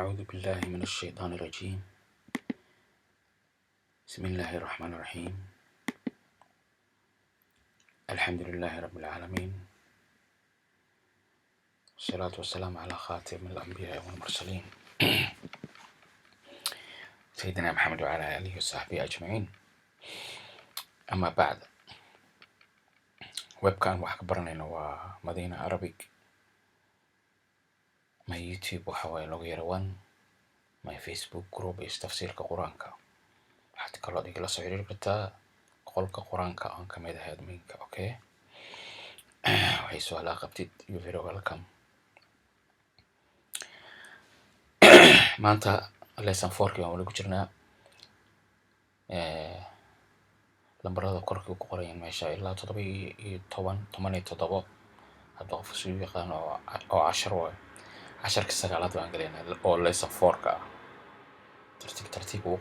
أعوذ بالله من الشيطان الرجيم. بسم الله الرحمن الرحيم. الحمد لله رب العالمين، والصلاة والسلام على خاتم الأنبياء والمرسلين سيدنا محمد وعلى آله وصحبه أجمعين. أما بعد، webkan wax ka baranayna waa Madina Arabic. My YouTube waxa waaye lagu yara one. My Facebook group is tafsiirka quraanka. waxaad kaloo igala soo xiriiri kartaa qolka quraanka aan ka mid ahay adminka. Okay, waxay su'aalaha qabtid, you very welcome. maanta lesson 4 aan wali ku jirnaa. lambarada korka ku qoran meesha ilaa 17 hadda qof soo yaqaan oo 10 waaye. 10 sagaalaad waan galeynaa oo lesson 4 ah. tartiib u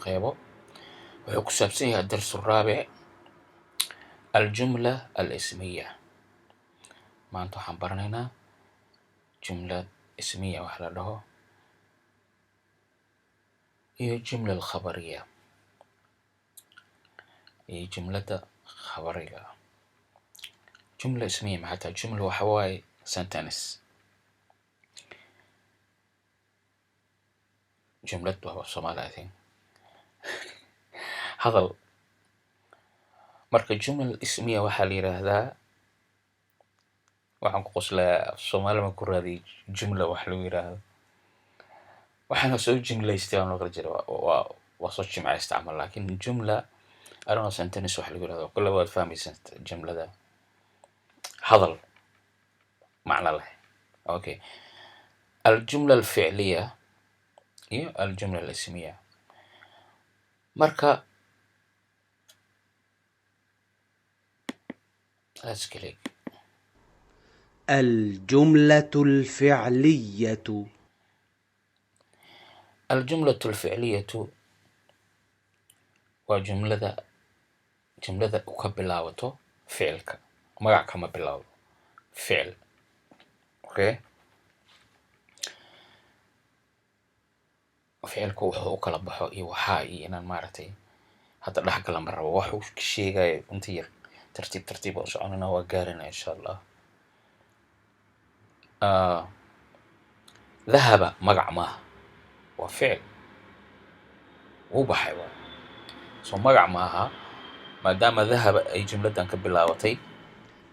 qeybo wuxuu ku saabsan yahay darsu raabic الجملة الاسمية. maanta waxaan baranaynaa jumla ismiya wax la dhaho iyo jumla الخبرية iyo jumlada khabariga. jumla ismiya maxay tahay? jumla waxa waaye sentence. jumlad waa Soomaali hadal. marka jumla ismiya waxa la yiraahdaa, waxaan ku qoslaa Soomaali ma ku raadi jumla wax lagu yiraahdo. waxaan soo jumlaystay oo kala jira waa soo jimca isticmaal, laakiin jumla أنا sentence wax lagu yiraahdo kullu waad fahmaysan. jumlada hadal macna leh. okay, الجملة الفعلية iyo الجملة الاسمية. marka let's click الجملة الفعلية. الجملة الفعلية وجملة وكبلاوته فعلك magac kama bilaabo ficil. okay, ficilku wuxuu u kala baxo iyo waxa inaan maartay hadda dhax kala marabo wax uu ka sheegay inta yar tartiib oo soconana waa gaarina insha Allah. ذهب magac ma waa ficil uu baxay waa soo magac maaha maadaama ذهب ay jumladan ka bilaawatay.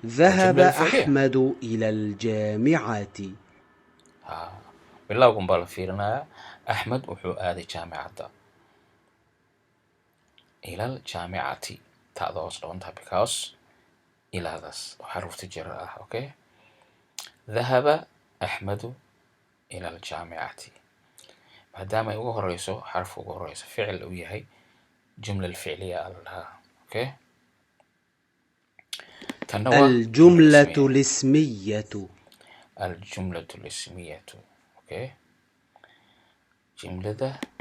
ذهب أحمد إلى الجامعة. bilawgan baa la fiirinaya. أحمد wuxuu aaday jaamacada. إلى الجامعة taada hoos dhawanta because ilaadaas xarufta jar ah. okay, ذهب أحمد إلى الجامعة maadaama ay ugu horeyso xarf ugu horeyso ficil uu yahay jumla الفعلية الله. okay, الجملة الاسمية. الجملة الاسمية. okay,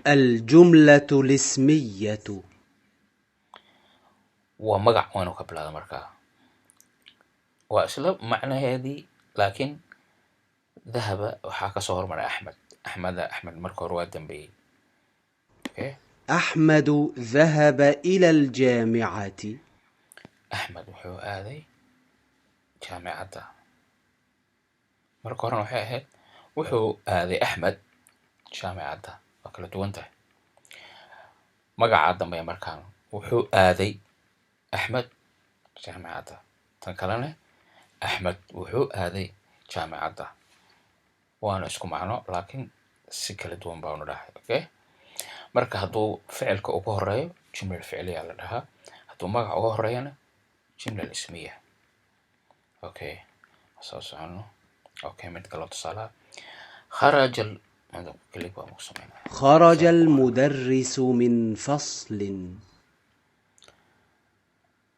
الجملة الاسمية ومقع وانا قبل هذا مركا واسلوب معنى هذه، لكن ذهب وحاكا صور من أحمد مركو رواد بي. okay. أحمد ذهب إلى الجامعة. أحمد وحو آذي جامعة مركو هران وحي أهد وحو آذي أحمد جامعة وكلا دوانته مقع عدن بي مركان وحو آذي أحمد جامعة تنكلنا أحمد وحو آذي جامعة وانا اسكو معنا لكن سكالة دوان باونو راح. okay. marka hadduu ficilka ugu horeeyo jumla ficliya la dhahaa, hadduu magac ugu horeeyana jumla ismiya. okay, soo socono. okay, mid kale tusaale. خرج المدرس من فصل.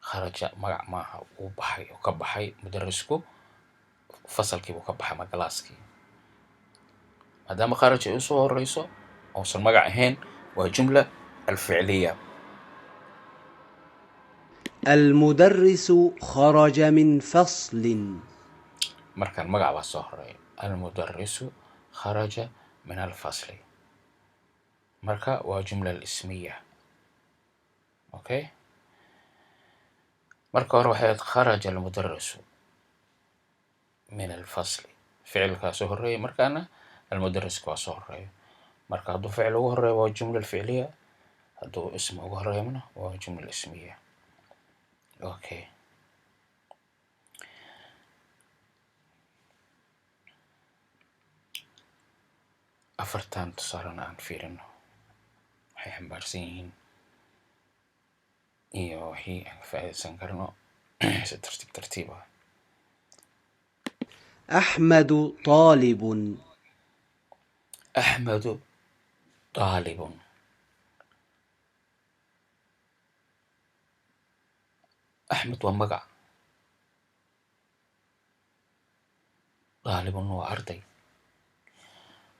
خرج magac maaha uu baxay oo ka baxay mudarrisku fasalkii uu ka baxay magalaaskii. maadaama خرج ay soo horeyso oo san magac ahayn waa jumla الفعلية. المدرس خرج من فصل. markaan magac baa soo horeeyo. المدرس خرج min alfasli. marka waa jumla ismiya. okay, marka hore waxay ahayd kharaja almudarisu min alfasli, ficilkaa soo horeeyay, markaana almudariska waa soo horeeyo. marka hadduu ficil ugu horeeyo waa jumla ficliya, hadduu ism ugu horeeyana waa jumla ismiya. okay, afartan tusaalena aan fiirino waxay xambaarsan yihiin iyo wixii aan ka faa'iidaysan karno si tartiib tartiib ah. أحمد طالب. axmedu daalibun. axmed waa magac, daalibun waa arday,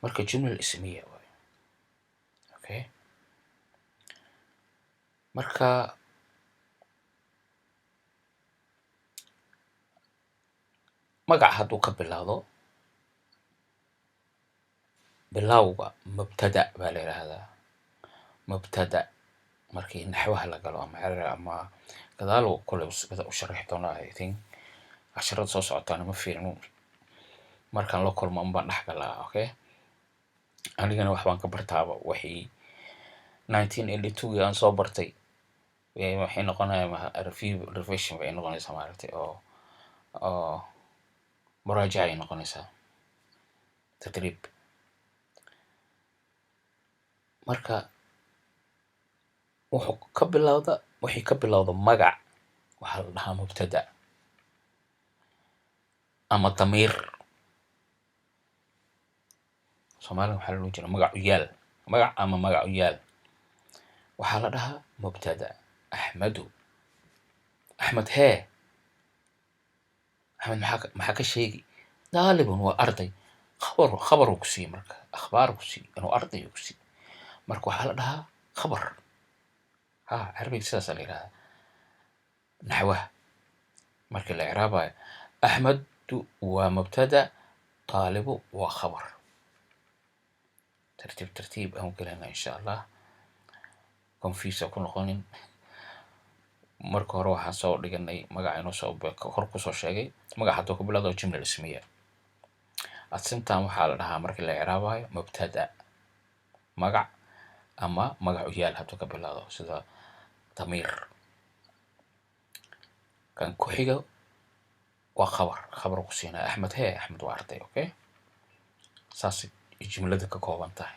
marka jumla ismiya waayo. okay, marka magac hadduu ka bilowdo, bilowga mubtada baa la yidhaahdaa. mubtada markii naxwaha la galo ama gadaal kule u sharixi doonaa. I think casharada soo socotaana ma fiirin, markaan la kulmo unbaan dhex galaa. okay, anigana wax baan ka bartaaba wixii 1982 aan soo bartay waxay noqonaya revision bay noqonaysaa maaragtay, oo muraajaca ay noqonaysaa, tadriib. marka wixii ka bilowda magac waxaa la dhahaa mubtada ama damiir. soomaalida waxaa loo jira magac u yaal, magac ama magac u yaal waxaa la dhahaa mubtada. axmedu, axmed hee, axmed maxaa ka sheegi? daalibun waa arday, khabaruu ku siiye, marka akhbaar ku siiye inuu arday ku siiye, marka waxaa la dhahaa khabar. carabiga sidaasaa la yidhahdaa naxwaha markii la icraabayo. axmedu waa mubtada, daalibu waa khabar. tartiib tartiib aan gelana insha allah, confuse ku noqonin. marka hore waxaan soo dhiganay magaca inuu hor kusoo sheegay magac hadduu ku bilowdo jumla ismiya. asintan waxaa la dhahaa markii la icraabayo mubtada, magac ama magac u yaal hadduu ka bilowdo sida damiir. kan ku xiga waa khabar ku siinaya axmed hee, axmed waa arday. okay, saas jumlada ka kooban tahay.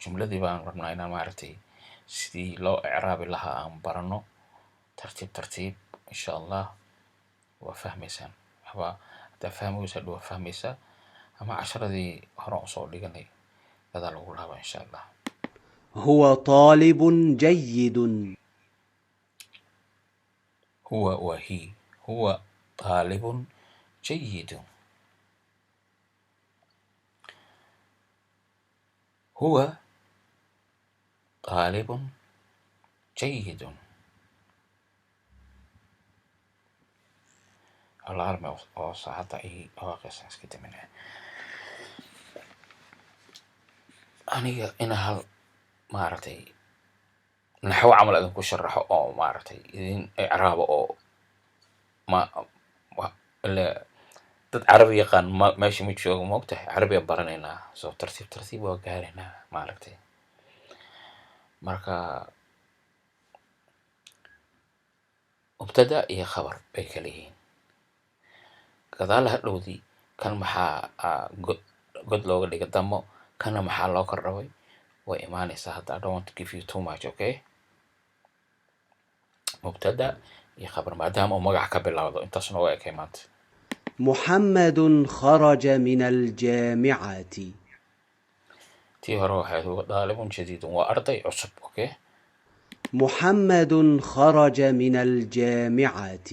jumladii baan rabnaa inaan maaragtay sidii loo icraabi lahaa aan barano tartiib tartiib insha allah. waa fahmaysaan waxba haddaa fahmaysa hadhow waa fahmaysaa, ama casharadii hore usoo dhiganay gadaa lagu laaba insha allah. هو طالب جيد. هو وهي، هو طالب جيد. هو طالب جيد. العلم oo saacada ay waaqaysan iska daminaa aniga ina hal maaragtay naxwo camal idin ku sharaxo oo maaragtay idin icraabo oo dad carabi yaqaan meesha ma joogo, ma ogtahay carabiya baranaynaa, soo tartiib tartiib waa gaaraynaa maaragtay. marka mubtada iyo khabar bay kala yihiin. gadaal hadhowdii kan maxaa god looga dhiga damo, kana maxaa loo kordhabay, way imaanaysaa. hadda I don't want to give you too much. okay, mubtada iyo khabar maadaama uu magac ka bilowdo intaasna waa ekay maanta. محمد خرج من الجامعة. tii hore waxayd huwa daalibun jadiidun waa arday cusub. okay, محمد خرج من الجامعة.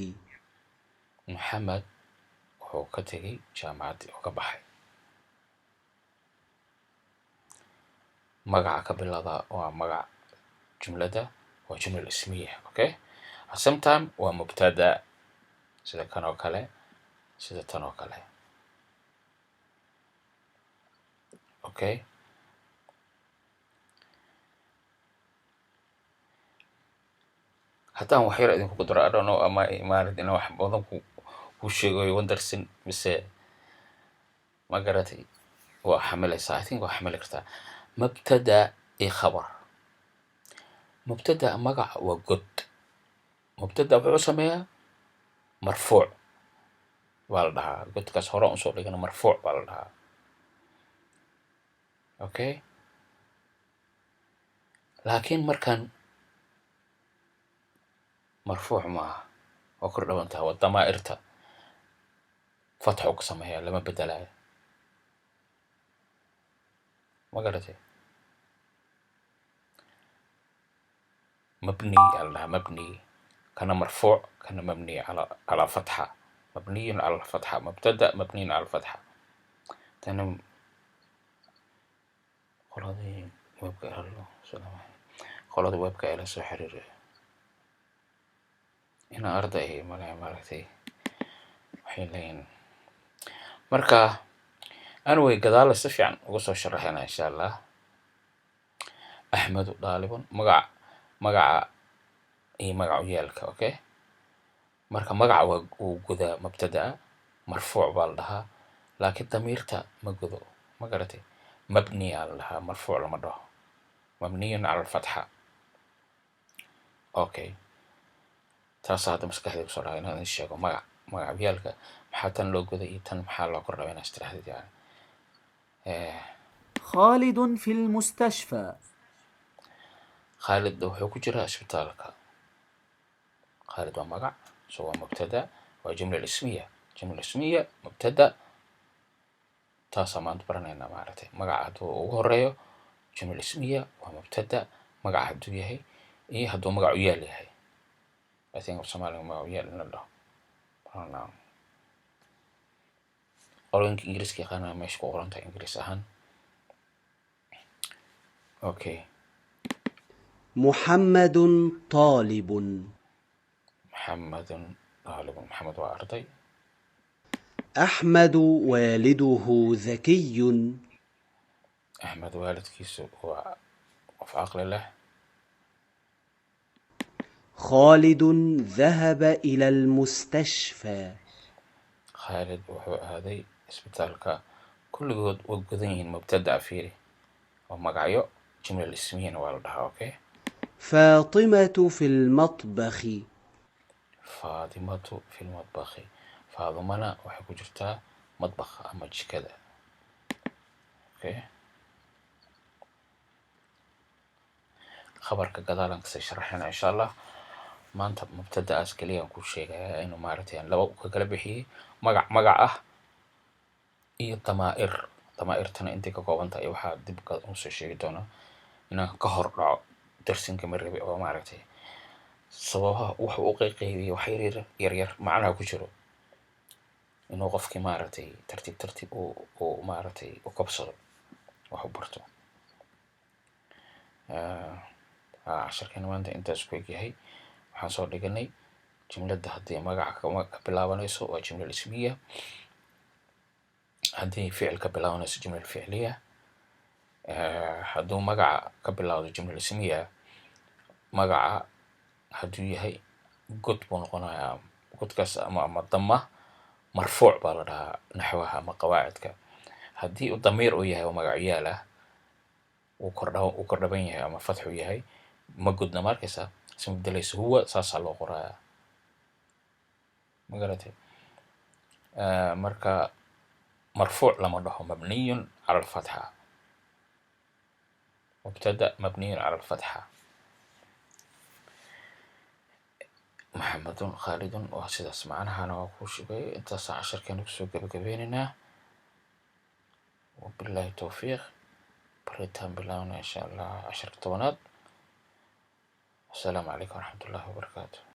maxamed wuxuu ka tegay jaamacaddii oo ka baxay. magaca ka bilowda waa magac, jumlada waa jumla ismiya. okay, sometime waa mubtada sida kan oo kale, sida tan oo kale. okay, haddaan wax yar idinku daro I don't know ama maarid ina wax badan ku sheegayo wandarsin mise ma garatay waa xamilaysaa I think waa xamili kartaa mubtada iyo khabar mubtada magac waa god mubtada wuxuu sameeyaa marfuuc waa la dhahaa godkaas hore usoo dhigana marfuuc baa la dhahaa okay laakiin markaan marfuuc maaha oo kor dhawantaha waa damaa'irta fatxu ka sameeyaa lama bedelayo ma garatay مبني على مبني كان مرفوع كان مبني على فتحة مبني على الفتحة مبتدأ مبني على الفتحة تنم قلادي ويبقى الله سلام قلادي ويبقى إلى سحر هنا أرض إيه ملاي مالتي حيلين مركا أنا ويقدال السفيان وقصوا شرحنا إن شاء الله أحمد طالب magaca iyo magacu yeelka okay marka magaca uu gudaa mubtada marfuuc baa la dhahaa laakiin damiirta ma gudo ma garatay mabni aa la dhahaa marfuuc lama dhaho mabniyun cala alfatxa okay taas hadda maskaxdayda kusoo dhacay inaan idin sheego magacu yeelka maxaa tan loo guday iyo tan maxaa loo kordhabay inaad istirahdid yani خالد في المستشفى خالد wuxuu ku jiraa isbitaalka خالد waa magac so waa mubtada waa jumla ismiya mubtada taasaa maanta baranaynaa maaragtay magaca hadduu ugu horeeyo jumla ismiya waa mubtada magaca hadduu yahay iyo hadduu magacu yaal yahay I think Soomaaliga magacu yaal in la dhaho baranaa qolooyinka ingiriiska yaqaanaa meesha ku qoran tahay ingiriis ahaan okay محمد طالب محمد طالب محمد وأرضي أحمد والده ذكي أحمد والد كيسو وفي عقل الله خالد ذهب إلى المستشفى خالد وحو هذي اسبتالك كل جود وجودين مبتدأ فيه ومقعيو جملة الاسمية والدها أوكي فاطمة في المطبخ فاطمة في المطبخ فاطمة waxay ku jirtaa مطبخ ama jikada okay khabarka gadaalan ka sharaxayna insha Allah maanta mubtadaas kaliya ku sheegaya inuu maaragtay laba ka kala bixiyay magac ah iyo damaa'irtana intay ka kooban tahay waxa dib ka soo sheegi doona inaan ka hor dhaco darsinka marribi oo maaragtay sababaha waxa uu qeybiyay wax yar macnaha ku jiro inuu qofkii maaragtay tartiib uu maaragtay u kabsado wax u barto casharkeena maanta intaas ku egyahay waxaan soo dhiganay jumladda haddii magaca ka bilaabanayso waa jumla ismiya haddii ficil ka bilaabanayso jumla ficliya hadduu magaca ka bilaawdo jumla ismiya magaca hadduu yahay god buu noqonayaa godkaas ama dama marfuuc baa la dhahaa naxwaha ama qawaacidka haddii uu damiir uu yahay oo magacu yaal ah uu kordhaban yahay ama fatxu yahay ma gudna markaysa isma bedelayso huwa saasaa loo qorayaa ma garatay marka marfuuc lama dhaho mabniyun cala alfatxa مبتدأ مبني على الفتحة محمد خالد وهسيدا سمعنا أنا وكوش بي انت ساعة شركة نكسو قبقبيننا وبالله التوفيق بريتان بالله إن شاء الله 10 طونات. السلام عليكم ورحمة الله وبركاته.